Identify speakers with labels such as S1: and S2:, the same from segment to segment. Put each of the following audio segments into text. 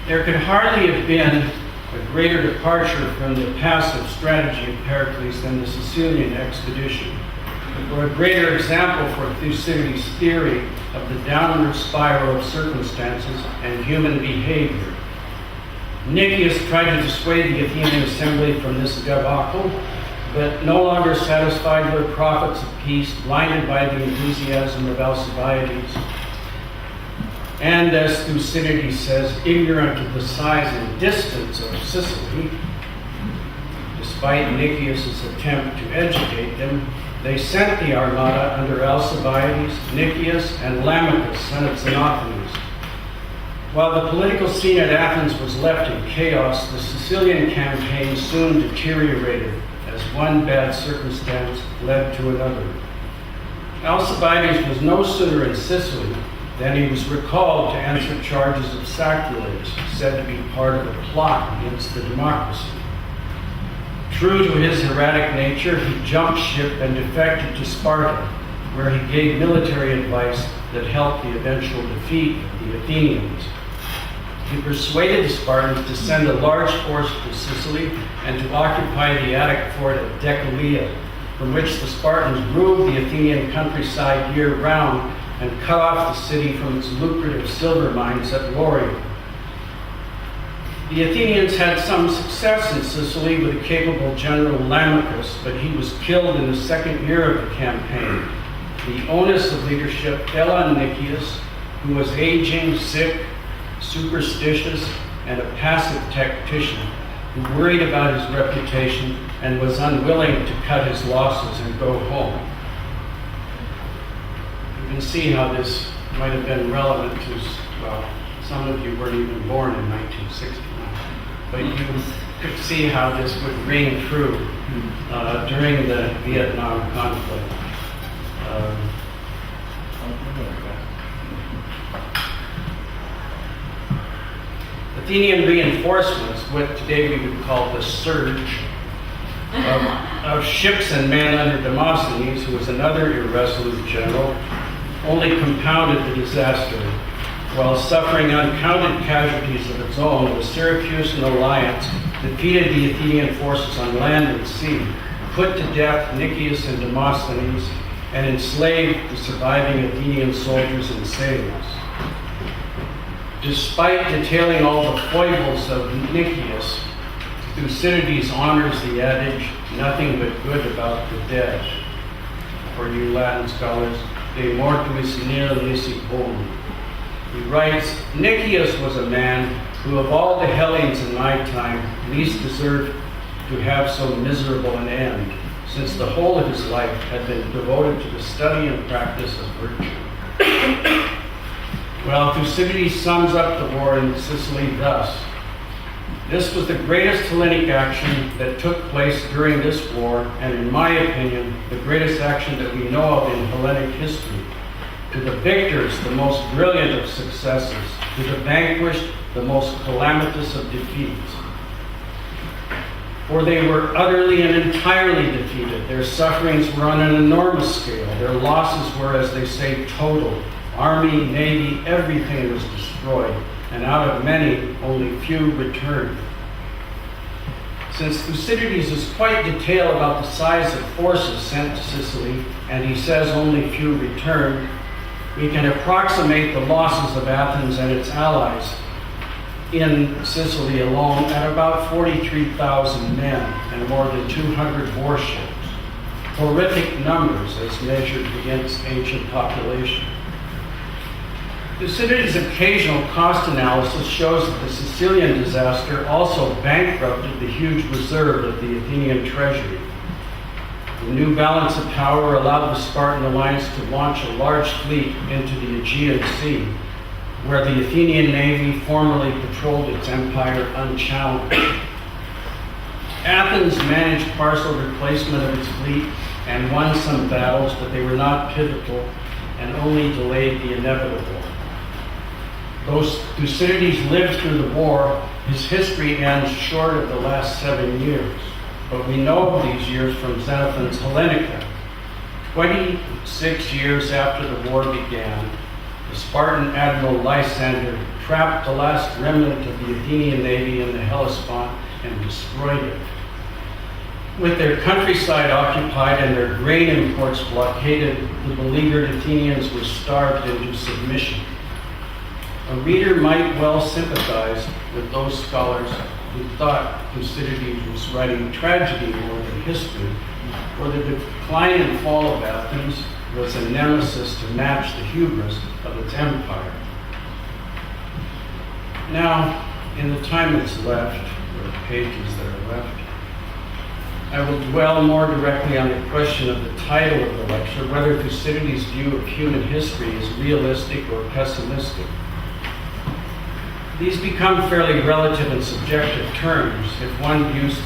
S1: There could hardly have been a greater departure from the passive strategy of Pericles than the Sicilian expedition, or a greater example for Thucydides' theory of the downward spiral of circumstances and human behavior. Nicias tried to dissuade the Athenian assembly from this debacle, but no longer satisfied with prophets of peace, blinded by the enthusiasm of Alcibiades, and as Thucydides says, ignorant of the size and distance of Sicily, despite Nicias' attempt to educate them, they sent the armada under Alcibiades, Nicias, and Lamachus, son of Xenophanes. While the political scene at Athens was left in chaos, the Sicilian campaign soon deteriorated as one bad circumstance led to another. Alcibiades was no sooner in Sicily than he was recalled to answer charges of sacrilege, said to be part of a plot against the democracy. True to his erratic nature, he jumped ship and defected to Sparta, where he gave military advice that helped the eventual defeat of the Athenians. He persuaded the Spartans to send a large force to Sicily and to occupy the Attic fort at Decelea, from which the Spartans ruled the Athenian countryside year-round and cut off the city from its lucrative silver mines at Laurium. The Athenians had some success in Sicily with a capable general Lamachus, but he was killed in the second year of the campaign. The onus of leadership fell on Nicias, who was aging, sick, superstitious, and a passive tactician, who worried about his reputation and was unwilling to cut his losses and go home. You can see how this might have been relevant to, well, some of you weren't even born in 1969, but you could see how this would ring true during the Vietnam conflict. Athenian reinforcements, what today we would call the surge of ships and men under Demosthenes, who was another irresolute general, only compounded the disaster. While suffering uncounted casualties of its own, the Syracusan alliance defeated the Athenian forces on land and sea, put to death Nicias and Demosthenes, and enslaved the surviving Athenian soldiers and sailors. Despite detailing all the foibles of Nicias, Thucydides honors the adage, nothing but good about the dead. For you Latin scholars, de mortuis nil nisi bonum. He writes, Nicias was a man who of all the Hellenes in my time least deserved to have so miserable an end, since the whole of his life had been devoted to the study and practice of virtue. Well, Thucydides sums up the war in Sicily thus. This was the greatest Hellenic action that took place during this war, and in my opinion, the greatest action that we know of in Hellenic history. To the victors, the most brilliant of successes. To the vanquished, the most calamitous of defeats. For they were utterly and entirely defeated. Their sufferings were on an enormous scale. Their losses were, as they say, total. Army, navy, everything was destroyed, and out of many, only few returned. Since Thucydides is quite detailed about the size of forces sent to Sicily, and he says only few returned, we can approximate the losses of Athens and its allies in Sicily alone at about 43,000 men and more than 200 warships. Horrific numbers as measured against ancient population. Thucydides' occasional cost analysis shows that the Sicilian disaster also bankrupted the huge reserve of the Athenian treasury. The new balance of power allowed the Spartan alliance to launch a large fleet into the Aegean Sea, where the Athenian navy formerly patrolled its empire unchallenged. Athens managed partial replacement of its fleet and won some battles, but they were not pivotal and only delayed the inevitable. Though Thucydides lived through the war, his history ends short of the last 7 years. But we know these years from Xenophon's Hellenica. 26 years after the war began, the Spartan admiral Lysander trapped the last remnant of the Athenian navy in the Hellespont and destroyed it. With their countryside occupied and their grain imports blockaded, the beleaguered Athenians were starved into submission. A reader might well sympathize with those scholars who thought Thucydides was writing tragedy more than history, for the decline and fall of Athens was a nemesis to match the hubris of its empire. Now, in the time that's left, or pages that are left, I will dwell more directly on the question of the title of the lecture, whether Thucydides' view of human history is realistic or pessimistic. These become fairly relative and subjective terms if one views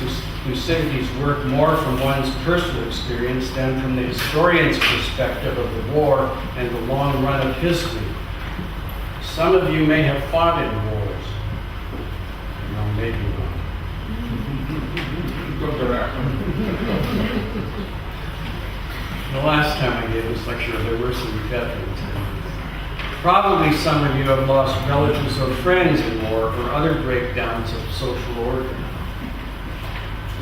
S1: Thucydides' work more from one's personal experience than from the historian's perspective of the war and the long run of history. Some of you may have fought in wars. No, maybe not. The last time I gave this lecture, there were some veterans. Probably some of you have lost relatives or friends in war or other breakdowns of social order.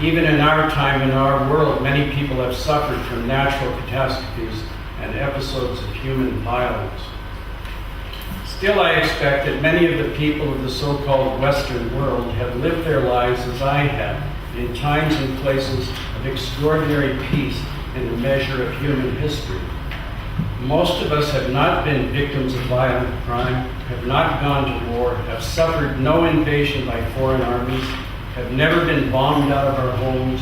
S1: Even in our time, in our world, many people have suffered from natural catastrophes and episodes of human violence. Still, I expect that many of the people of the so-called Western world have lived their lives as I have, in times and places of extraordinary peace and a measure of human history. Most of us have not been victims of violent crime, have not gone to war, have suffered no invasion by foreign armies, have never been bombed out of our homes,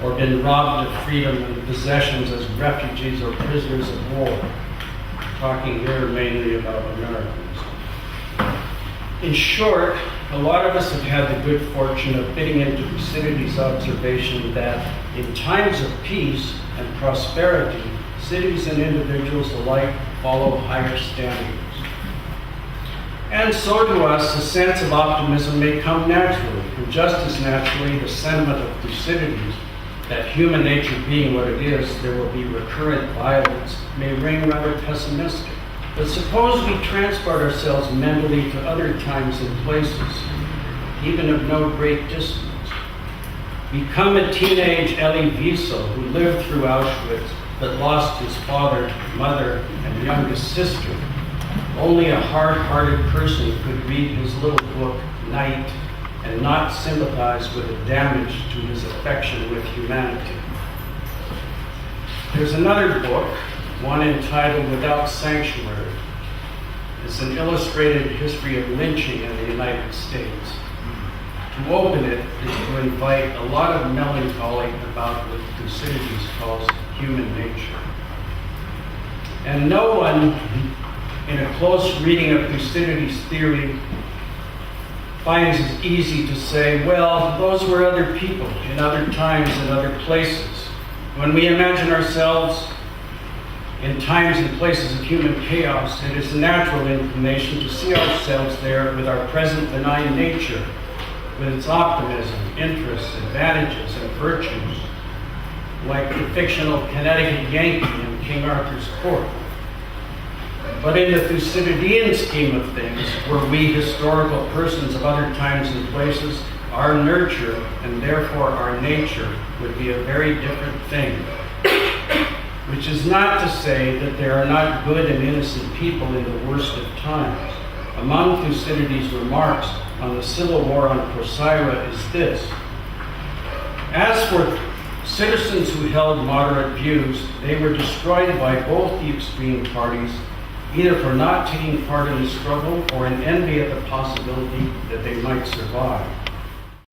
S1: or been robbed of freedom and possessions as refugees or prisoners of war. Talking here mainly about Americans. In short, a lot of us have had the good fortune of fitting into Thucydides' observation that in times of peace and prosperity, cities and individuals alike follow higher standards. And so to us, a sense of optimism may come naturally, and just as naturally, the sentiment of Thucydides that human nature being what it is, there will be recurrent violence, may ring rather pessimistic. But suppose we transport ourselves mentally to other times and places, even of no great distance. Become a teenage Elie Wiesel who lived through Auschwitz but lost his father, mother, and youngest sister. Only a hard-hearted person could read his little book, Night, and not sympathize with the damage to his affection with humanity. There's another book, one entitled Without Sanctuary. It's an illustrated history of lynching in the United States. To open it is to invite a lot of melancholy about what Thucydides calls human nature. And no one, in a close reading of Thucydides' theory, finds it easy to say, well, those were other people in other times and other places. When we imagine ourselves in times and places of human chaos, it is a natural inclination to see ourselves there with our present benign nature, with its optimism, interests, advantages, and virtues, like the fictional Connecticut Yankee in King Arthur's court. But in the Thucydidean scheme of things, were we historical persons of other times and places, our nurture, and therefore our nature, would be a very different thing. Which is not to say that there are not good and innocent people in the worst of times. Among Thucydides' remarks on the civil war on Corcyra is this: as for citizens who held moderate views, they were destroyed by both the extreme parties, either for not taking part in the struggle or in envy at the possibility that they might survive.